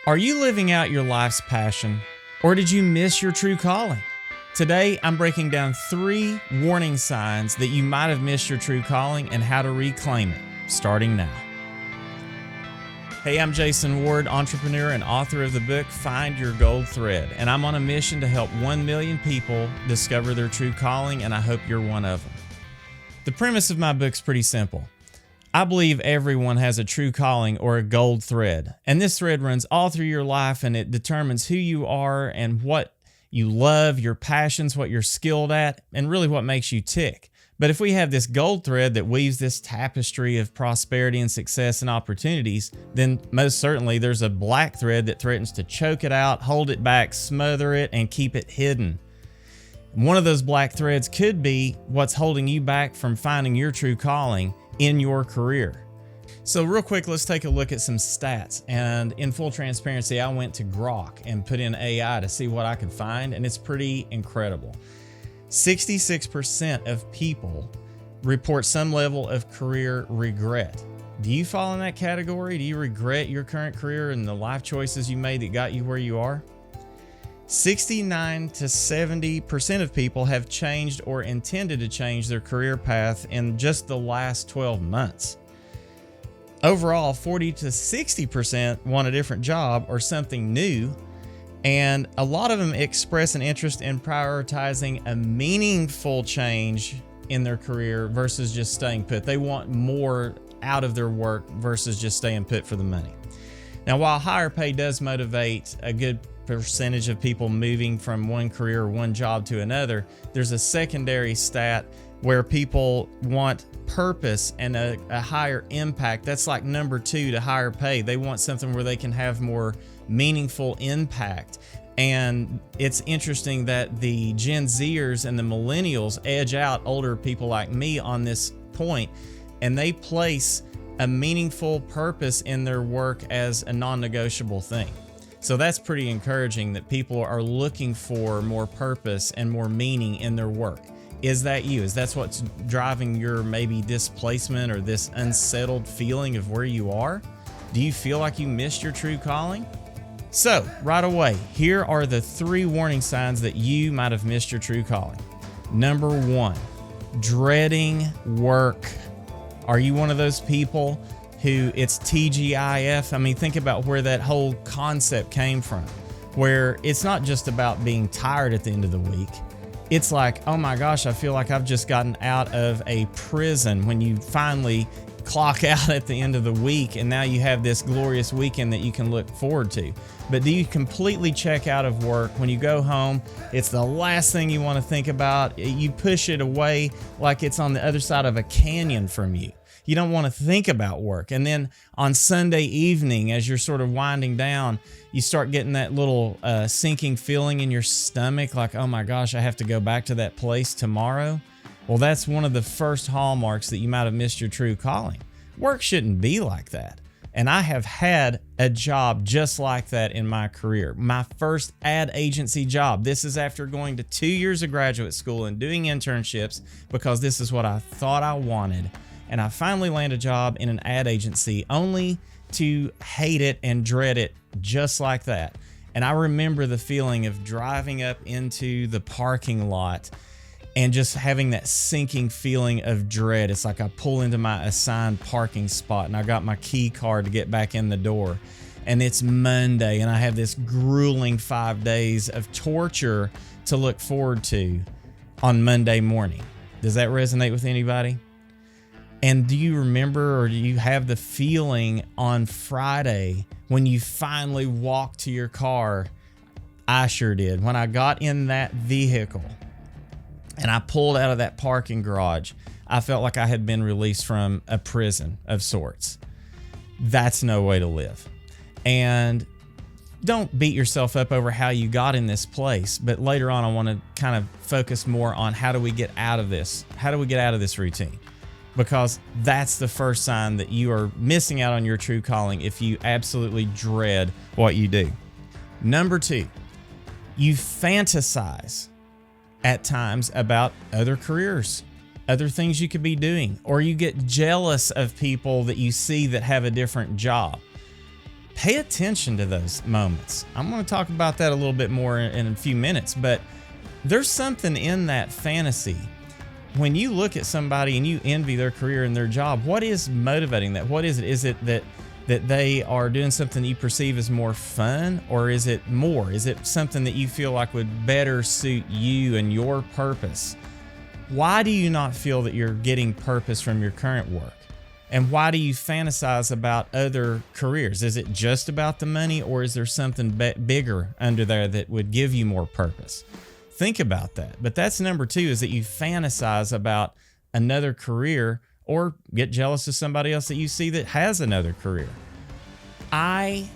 Are you living out your life's passion, or did you miss your true calling? Today, I'm breaking down 3 warning signs that you might have missed your true calling and how to reclaim it, starting now. Hey, I'm Jason Ward, entrepreneur and author of the book, Find Your Gold Thread, and I'm on a mission to help 1 million people discover their true calling, and I hope you're one of them. The premise of my book's pretty simple. I believe everyone has a true calling or a gold thread, and this thread runs all through your life, and it determines who you are and what you love, your passions, what you're skilled at, and really what makes you tick. But if we have this gold thread that weaves this tapestry of prosperity and success and opportunities, then most certainly there's a black thread that threatens to choke it out, hold it back, smother it, and keep it hidden. One of those black threads could be what's holding you back from finding your true calling in your career. So real quick, let's take a look at some stats. And in full transparency, I went to Grok and put in AI to see what I could find, and it's pretty incredible. 66% of people report some level of career regret. Do you fall in that category? Do you regret your current career and the life choices you made that got you where you are? 69 to 70% of people have changed or intended to change their career path in just the last 12 months. Overall, 40 to 60% want a different job or something new, and a lot of them express an interest in prioritizing a meaningful change in their career versus just staying put. They want more out of their work versus just staying put for the money. Now, while higher pay does motivate a good percentage of people moving from one career or one job to another, there's a secondary stat where people want purpose and a higher impact. That's like number 2 to higher pay. They want something where they can have more meaningful impact. And it's interesting that the Gen Zers and the millennials edge out older people like me on this point, and they place a meaningful purpose in their work as a non-negotiable thing. So that's pretty encouraging that people are looking for more purpose and more meaning in their work. Is that you? Is that what's driving your maybe displacement or this unsettled feeling of where you are? Do you feel like you missed your true calling? So right away, here are the 3 warning signs that you might have missed your true calling. Number 1, dreading work. Are you one of those people who it's TGIF? I mean, think about where that whole concept came from, where it's not just about being tired at the end of the week. It's like, oh my gosh, I feel like I've just gotten out of a prison when you finally clock out at the end of the week, and now you have this glorious weekend that you can look forward to. But do you completely check out of work? When you go home, it's the last thing you want to think about. You push it away like it's on the other side of a canyon from you. You don't want to think about work. And then on Sunday evening, as you're sort of winding down, you start getting that little sinking feeling in your stomach, like, oh my gosh, I have to go back to that place tomorrow. Well, that's one of the first hallmarks that you might have missed your true calling. Work shouldn't be like that. And I have had a job just like that in my career. My first ad agency job. This is after going to 2 years of graduate school and doing internships because this is what I thought I wanted. And I finally landed a job in an ad agency only to hate it and dread it just like that. And I remember the feeling of driving up into the parking lot and just having that sinking feeling of dread. It's like I pull into my assigned parking spot and I got my key card to get back in the door. And it's Monday and I have this grueling 5 days of torture to look forward to on Monday morning. Does that resonate with anybody? And do you remember, or do you have the feeling on Friday when you finally walked to your car? I sure did. When I got in that vehicle and I pulled out of that parking garage, I felt like I had been released from a prison of sorts. That's no way to live. And don't beat yourself up over how you got in this place. But later on, I want to kind of focus more on how do we get out of this? How do we get out of this routine? Because that's the first sign that you are missing out on your true calling if you absolutely dread what you do. Number 2, you fantasize at times about other careers, other things you could be doing, or you get jealous of people that you see that have a different job. Pay attention to those moments. I'm going to talk about that a little bit more in a few minutes, but there's something in that fantasy. When you look at somebody and you envy their career and their job, what is motivating that? What is it? Is it that they are doing something that you perceive as more fun, or is it more? Is it something that you feel like would better suit you and your purpose? Why do you not feel that you're getting purpose from your current work? And why do you fantasize about other careers? Is it just about the money, or is there something bigger under there that would give you more purpose? Think about that. But that's number two, is that you fantasize about another career or get jealous of somebody else that you see that has another career. I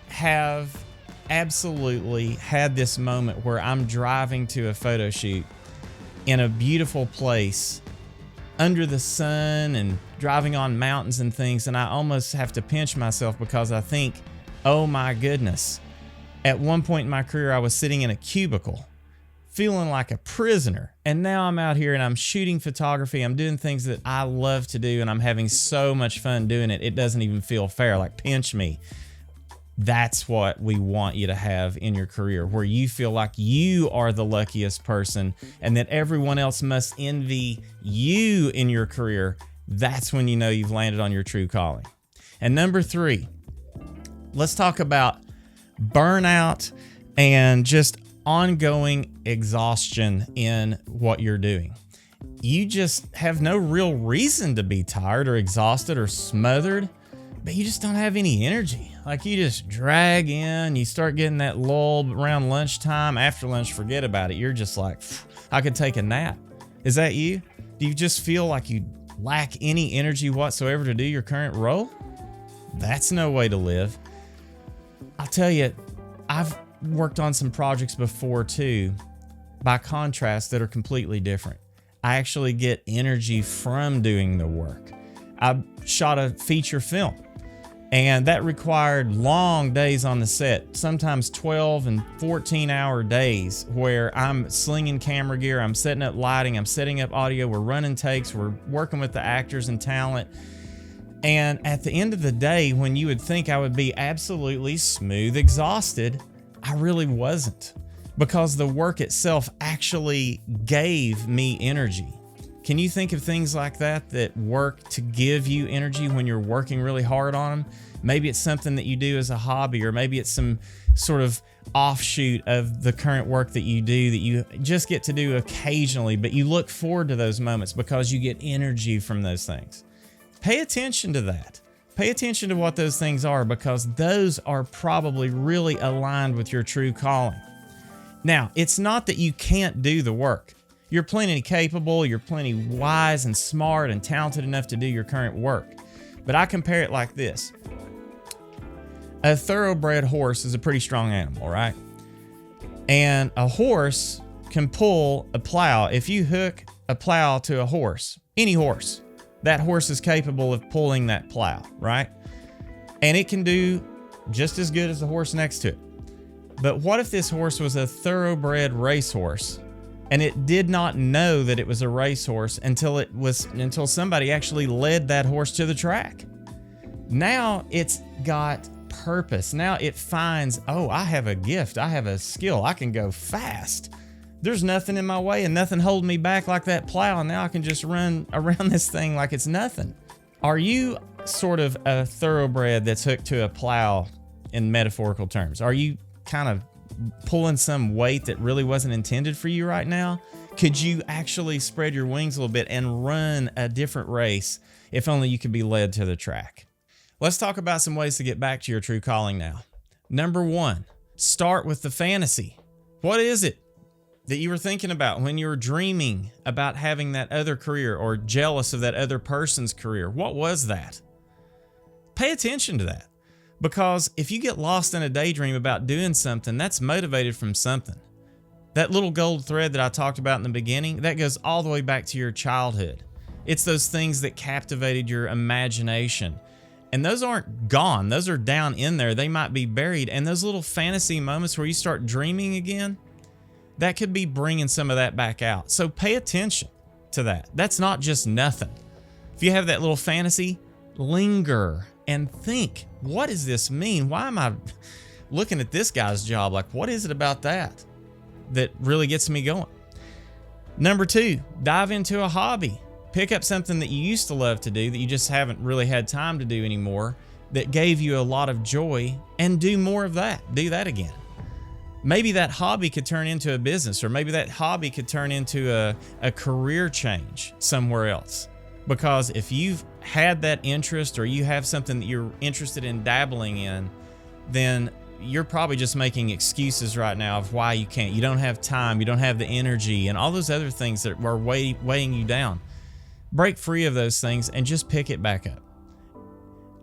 have absolutely had this moment where I'm driving to a photo shoot in a beautiful place under the sun and driving on mountains and things, and I almost have to pinch myself because I think, oh my goodness, at one point in my career I was sitting in a cubicle feeling like a prisoner, and now I'm out here and I'm shooting photography, I'm doing things that I love to do, and I'm having so much fun doing it. It doesn't even feel fair. Like, pinch me. That's what we want you to have in your career, where you feel like you are the luckiest person and that everyone else must envy you in your career. That's when you know you've landed on your true calling. And number three, let's talk about burnout and just ongoing exhaustion in what you're doing. You just have no real reason to be tired or exhausted or smothered, but you just don't have any energy. Like, you just drag in, you start getting that lull around lunchtime. After lunch, forget about it. You're just like, I could take a nap. Is that you? Do you just feel like you lack any energy whatsoever to do your current role? That's no way to live. I'll tell you, I've worked on some projects before too, by contrast, that are completely different. I actually get energy from doing the work. I shot a feature film, and that required long days on the set, sometimes 12 and 14-hour days, where I'm slinging camera gear, I'm setting up lighting, I'm setting up audio, we're running takes, we're working with the actors and talent. And at the end of the day, when you would think I would be absolutely smooth exhausted, I really wasn't, because the work itself actually gave me energy. Can you think of things like that work to give you energy when you're working really hard on them? Maybe it's something that you do as a hobby, or maybe it's some sort of offshoot of the current work that you do that you just get to do occasionally, but you look forward to those moments because you get energy from those things. Pay attention to that. Pay attention to what those things are, because those are probably really aligned with your true calling. Now, it's not that you can't do the work. You're plenty capable, you're plenty wise and smart and talented enough to do your current work. But I compare it like this. A thoroughbred horse is a pretty strong animal, right? And a horse can pull a plow. If you hook a plow to a horse, any horse, that horse is capable of pulling that plow, right? And it can do just as good as the horse next to it. But what if this horse was a thoroughbred racehorse, and it did not know that it was a racehorse until somebody actually led that horse to the track? Now it's got purpose. Now it finds, oh, I have a gift, I have a skill, I can go fast. There's nothing in my way and nothing holding me back like that plow, and now I can just run around this thing like it's nothing. Are you sort of a thoroughbred that's hooked to a plow in metaphorical terms? Are you kind of pulling some weight that really wasn't intended for you right now? Could you actually spread your wings a little bit and run a different race if only you could be led to the track? Let's talk about some ways to get back to your true calling now. Number one, start with the fantasy. What is it that you were thinking about when you were dreaming about having that other career or jealous of that other person's career? What was that? Pay attention to that, because if you get lost in a daydream about doing something, that's motivated from something. That little gold thread that I talked about in the beginning, that goes all the way back to your childhood. It's those things that captivated your imagination. And those aren't gone. Those are down in there. They might be buried. And those little fantasy moments where you start dreaming again, that could be bringing some of that back out. So pay attention to that. That's not just nothing. If you have that little fantasy, linger and think, what does this mean? Why am I looking at this guy's job? Like, what is it about that really gets me going? Number 2, dive into a hobby. Pick up something that you used to love to do that you just haven't really had time to do anymore, that gave you a lot of joy, and do more of that. Do that again. Maybe that hobby could turn into a business, or maybe that hobby could turn into a career change somewhere else. Because if you've had that interest, or you have something that you're interested in dabbling in, then you're probably just making excuses right now of why you can't. You don't have time, you don't have the energy, and all those other things that are weighing you down. Break free of those things and just pick it back up.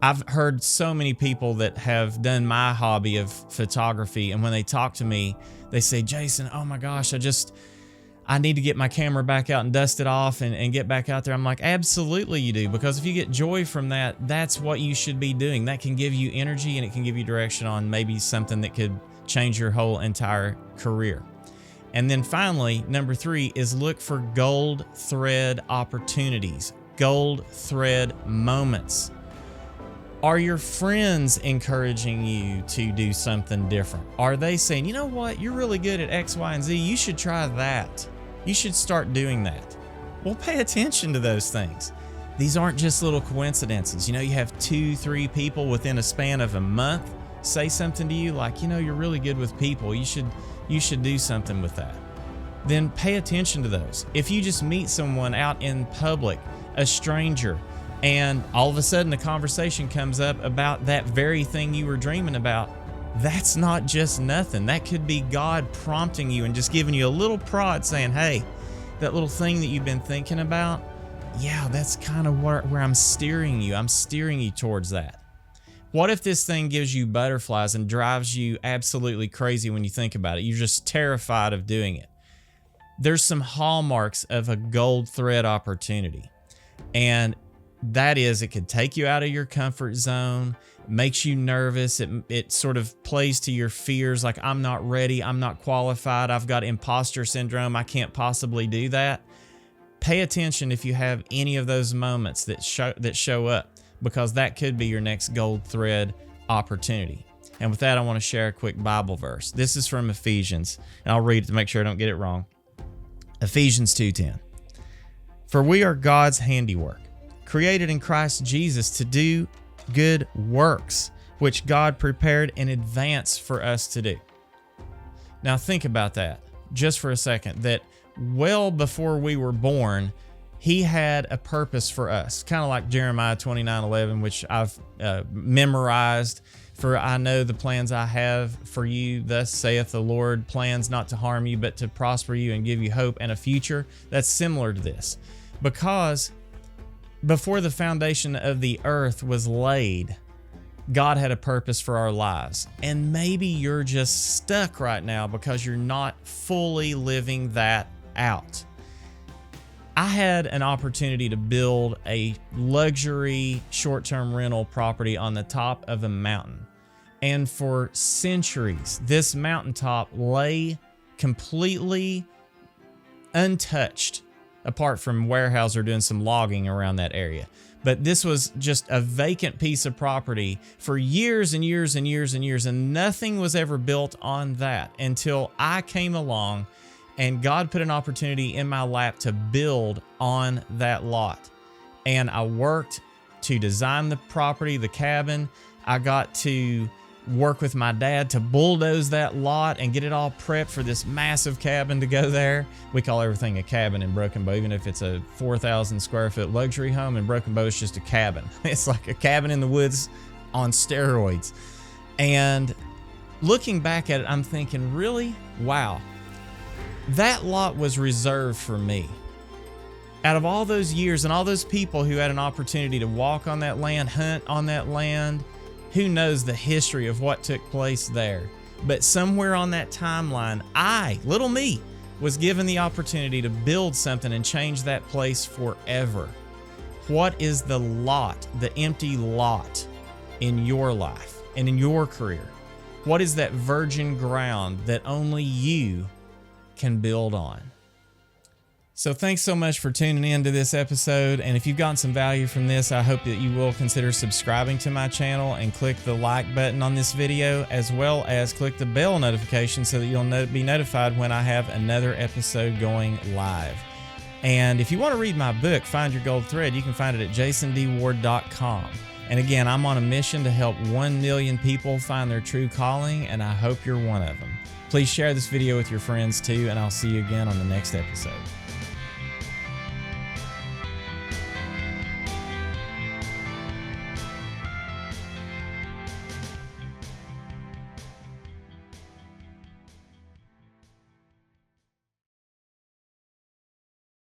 I've heard so many people that have done my hobby of photography, and when they talk to me, they say, Jason, oh my gosh, I need to get my camera back out and dust it off and get back out there. I'm like, absolutely you do, because if you get joy from that, that's what you should be doing. That can give you energy, and it can give you direction on maybe something that could change your whole entire career. And then finally, number 3 is look for gold thread opportunities, gold thread moments. Are your friends encouraging you to do something different? Are they saying, you know what, you're really good at X, Y, and Z, you should try that. You should start doing that. Well, pay attention to those things. These aren't just little coincidences. You have 2-3 people within a span of a month say something to you like, you're really good with people. You should do something with that. Then pay attention to those. If you just meet someone out in public, a stranger, and all of a sudden a conversation comes up about that very thing you were dreaming about, that's not just nothing. That could be God prompting you and just giving you a little prod saying, hey, that little thing that you've been thinking about, yeah, that's kind of where I'm steering you. I'm steering you towards that. What if this thing gives you butterflies and drives you absolutely crazy when you think about it? You're just terrified of doing it. There's some hallmarks of a gold thread opportunity. And that is, it could take you out of your comfort zone, makes you nervous. It sort of plays to your fears, like, I'm not ready, I'm not qualified, I've got imposter syndrome, I can't possibly do that. Pay attention if you have any of those moments that show up, because that could be your next gold thread opportunity. And with that, I want to share a quick Bible verse. This is from Ephesians, and I'll read it to make sure I don't get it wrong. Ephesians 2:10. For we are God's handiwork, created in Christ Jesus to do good works, which God prepared in advance for us to do. Now think about that just for a second, that well before we were born, He had a purpose for us, kind of like Jeremiah 29:11, which I've memorized. For I know the plans I have for you, thus saith the Lord, plans not to harm you, but to prosper you and give you hope and a future. That's similar to this, because before the foundation of the earth was laid, God had a purpose for our lives. And maybe you're just stuck right now because you're not fully living that out. I had an opportunity to build a luxury short-term rental property on the top of a mountain. And for centuries, this mountaintop lay completely untouched, apart from Weyerhaeuser doing some logging around that area. But this was just a vacant piece of property for years and years and years and years, and nothing was ever built on that until I came along and God put an opportunity in my lap to build on that lot. And I worked to design the property, the cabin. I got to work with my dad to bulldoze that lot and get it all prepped for this massive cabin to go there. We call everything a cabin in Broken Bow, even if it's a 4,000 square foot luxury home. In Broken Bow, it's just a cabin. It's like a cabin in the woods on steroids. And looking back at it, I'm thinking, really? Wow. That lot was reserved for me. Out of all those years and all those people who had an opportunity to walk on that land, hunt on that land, who knows the history of what took place there. But somewhere on that timeline, little me, was given the opportunity to build something and change that place forever. What is the lot, the empty lot in your life and in your career? What is that virgin ground that only you can build on? So thanks so much for tuning in to this episode. And if you've gotten some value from this, I hope that you will consider subscribing to my channel and click the like button on this video, as well as click the bell notification so that you'll be notified when I have another episode going live. And if you want to read my book, Find Your Gold Thread, you can find it at jasondward.com. And again, I'm on a mission to help 1 million people find their true calling, and I hope you're one of them. Please share this video with your friends too, and I'll see you again on the next episode.